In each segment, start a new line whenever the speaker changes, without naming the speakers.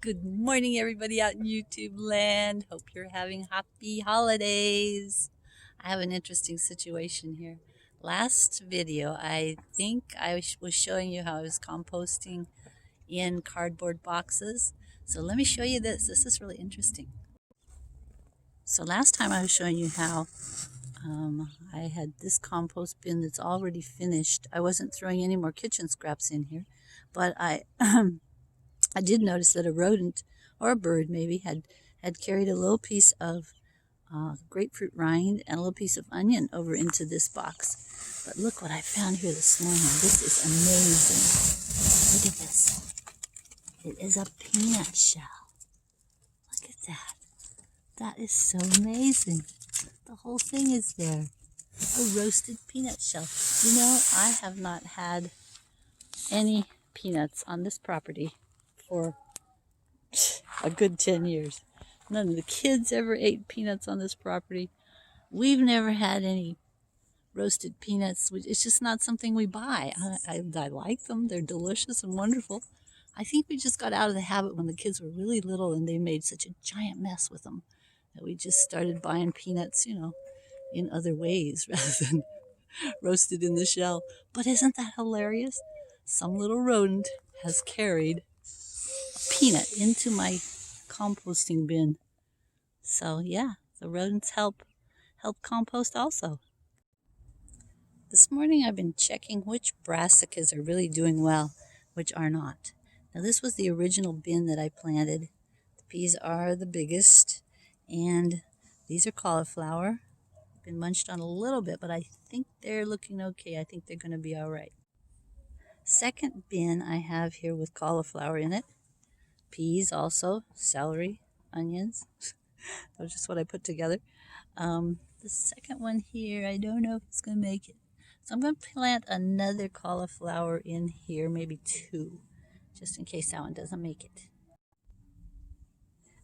Good morning, everybody out in YouTube land. Hope you're having happy holidays. I have an interesting situation here. Last video, I think I was showing you how I was composting in cardboard boxes. So let me show you this. This is really interesting. So last time I was showing you how I had this compost bin that's already finished. I wasn't throwing any more kitchen scraps in here, but I did notice that a rodent or a bird maybe had carried a little piece of grapefruit rind and a little piece of onion over into this box. But look what I found here this morning. This is amazing. Look at this. It is a peanut shell. Look at that. That is so amazing. The whole thing is there. A roasted peanut shell. You know, I have not had any peanuts on this property for a good 10 years. None of the kids ever ate peanuts on this property. We've never had any roasted peanuts. It's just not something we buy. I like them. They're delicious and wonderful. I think we just got out of the habit when the kids were really little and they made such a giant mess with them that we just started buying peanuts, in other ways rather than roasted in the shell. But isn't that hilarious? Some little rodent has carried peanut into my composting bin. So yeah, the rodents help compost also. This morning I've been checking which brassicas are really doing well, which are not. Now this was the original bin that I planted. The peas are the biggest, and these are cauliflower. Been munched on a little bit, but I think they're looking okay. I think they're going to be all right. Second bin I have here with cauliflower in it. Peas also, celery, onions. That was just what I put together. The second one here, I don't know if it's going to make it. So I'm going to plant another cauliflower in here, maybe two, just in case that one doesn't make it.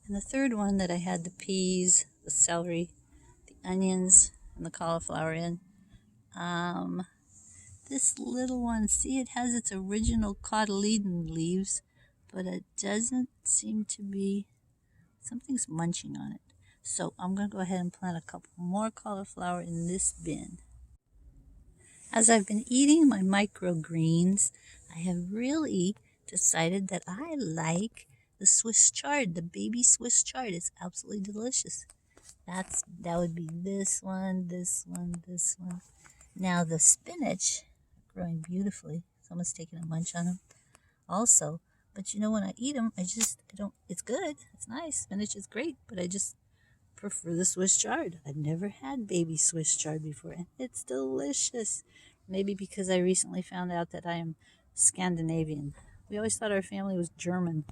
And the third one that I had the peas, the celery, the onions, and the cauliflower in. This little one, see, it has its original cotyledon leaves, but it doesn't seem to be, something's munching on it. So I'm going to go ahead and plant a couple more cauliflower in this bin. As I've been eating my microgreens, I have really decided that I like the Swiss chard, the baby Swiss chard. It's absolutely delicious. That would be this one, this one, this one. Now the spinach, growing beautifully. Someone's taking a munch on them also. But when I eat them, I don't, it's good. It's nice. Spinach is great, but I just prefer the Swiss chard. I've never had baby Swiss chard before, and it's delicious. Maybe because I recently found out that I am Scandinavian. We always thought our family was German,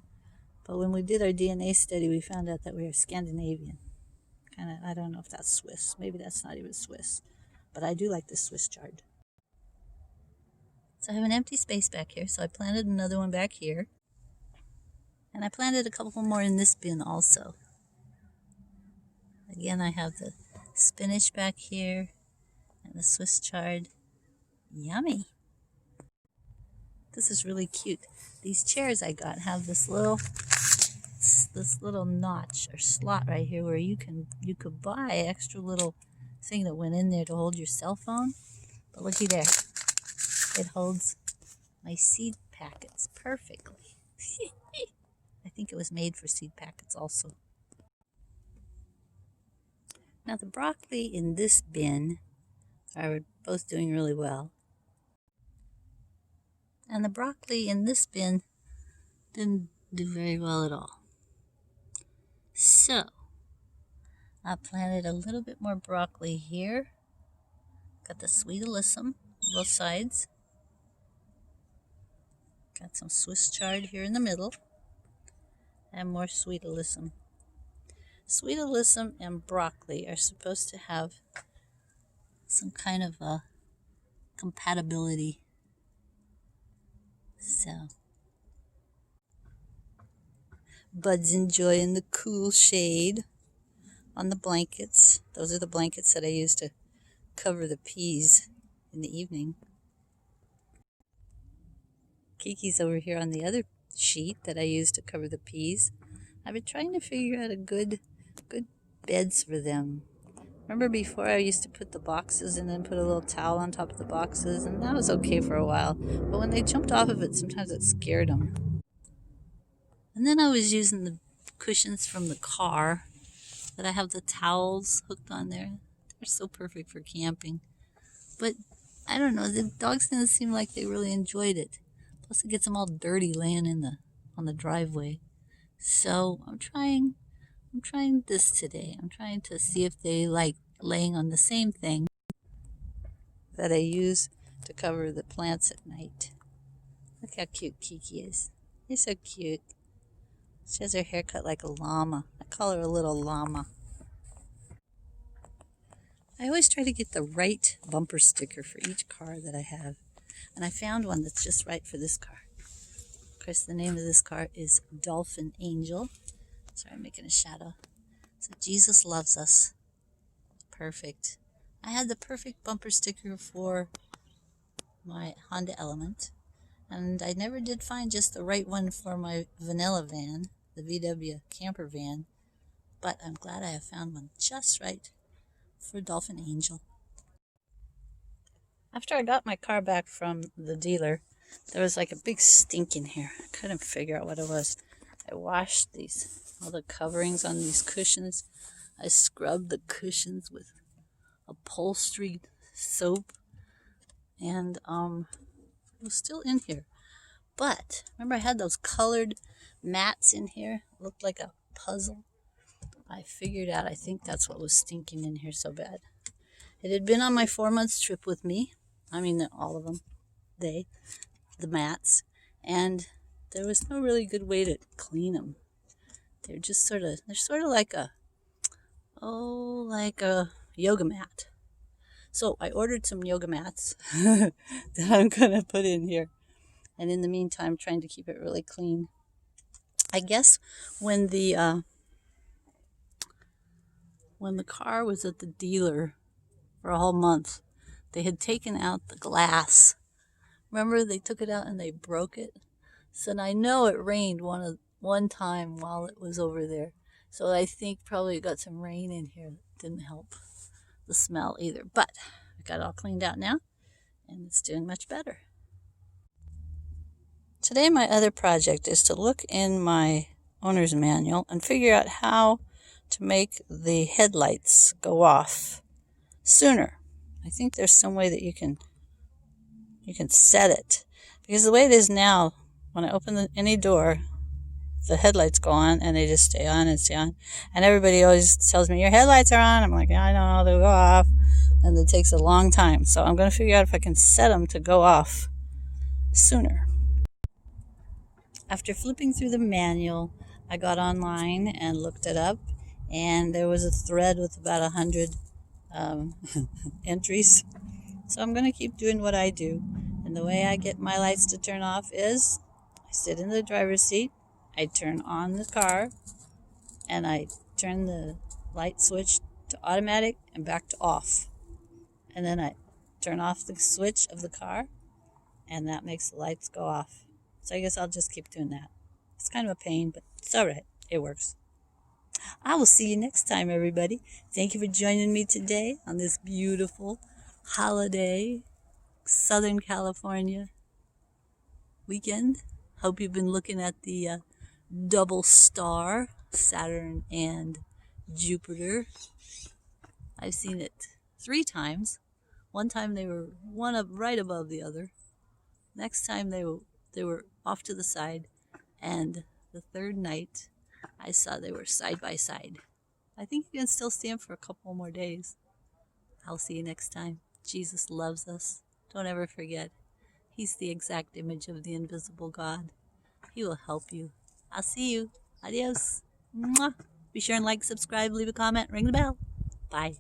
but when we did our DNA study, we found out that we are Scandinavian. I don't know if that's Swiss. Maybe that's not even Swiss, but I do like the Swiss chard. So I have an empty space back here, so I planted another one back here. And I planted a couple more in this bin also. Again, I have the spinach back here and the Swiss chard. Yummy! This is really cute. These chairs I got have this little notch or slot right here where you could buy an extra little thing that went in there to hold your cell phone. But looky there. It holds my seed packets perfectly. I think it was made for seed packets also. Now the broccoli in this bin are both doing really well. And the broccoli in this bin didn't do very well at all. So I planted a little bit more broccoli here. Got the sweet alyssum on both sides. Got some Swiss chard here in the middle. And more sweet alyssum. Sweet alyssum and broccoli are supposed to have some kind of a compatibility. So, Bud's enjoying the cool shade on the blankets. Those are the blankets that I use to cover the peas in the evening. Kiki's over here on the other sheet that I use to cover the peas. I've been trying to figure out a good beds for them. Remember before I used to put the boxes and then put a little towel on top of the boxes, and that was okay for a while. But when they jumped off of it, sometimes it scared them. And then I was using the cushions from the car that I have the towels hooked on there. They're so perfect for camping. But I don't know, the dogs didn't seem like they really enjoyed it. Plus it gets them all dirty laying on the driveway. So I'm trying this today. I'm trying to see if they like laying on the same thing that I use to cover the plants at night. Look how cute Kiki is. She's so cute. She has her hair cut like a llama. I call her a little llama. I always try to get the right bumper sticker for each car that I have. And I found one that's just right for this car. Of course, the name of this car is Dolphin Angel. Sorry, I'm making a shadow. So Jesus loves us. Perfect. I had the perfect bumper sticker for my Honda Element. And I never did find just the right one for my vanilla van, the VW camper van. But I'm glad I have found one just right for Dolphin Angel. After I got my car back from the dealer, there was like a big stink in here. I couldn't figure out what it was. I washed all the coverings on these cushions. I scrubbed the cushions with upholstery soap, and it was still in here. But remember, I had those colored mats in here. It looked like a puzzle. I figured out, I think that's what was stinking in here so bad. It had been on my 4-month trip with me. I mean, all of them. The mats. And there was no really good way to clean them. They're sort of like a yoga mat. So I ordered some yoga mats that I'm going to put in here. And in the meantime, trying to keep it really clean. I guess when the car was at the dealer for a whole month, they had taken out the glass. Remember, they took it out and they broke it? So I know it rained one time while it was over there. So I think probably it got some rain in here. Didn't help the smell either. But I got it all cleaned out now, and it's doing much better. Today my other project is to look in my owner's manual and figure out how to make the headlights go off sooner. I think there's some way that you can set it, because the way it is now, when I open any door, the headlights go on and they just stay on and stay on, and everybody always tells me your headlights are on. I'm like, I know, they'll go off, and it takes a long time. So I'm going to figure out if I can set them to go off sooner. After flipping through the manual, I got online and looked it up, and there was a thread with about 100 entries. So I'm going to keep doing what I do. And the way I get my lights to turn off is I sit in the driver's seat, I turn on the car, and I turn the light switch to automatic and back to off. And then I turn off the switch of the car, and that makes the lights go off. So I guess I'll just keep doing that. It's kind of a pain, but it's all right. It works. I will see you next time, everybody. Thank you for joining me today on this beautiful holiday Southern California weekend. Hope you've been looking at the double star, Saturn and Jupiter. I've seen it 3 times. One time they were one up right above the other. Next time they were off to the side, and the third night I saw they were side by side. I think you can still see them for a couple more days. I'll see you next time. Jesus loves us. Don't ever forget. He's the exact image of the invisible God. He will help you. I'll see you. Adios. Mwah. Be sure and like, subscribe, leave a comment, ring the bell. Bye.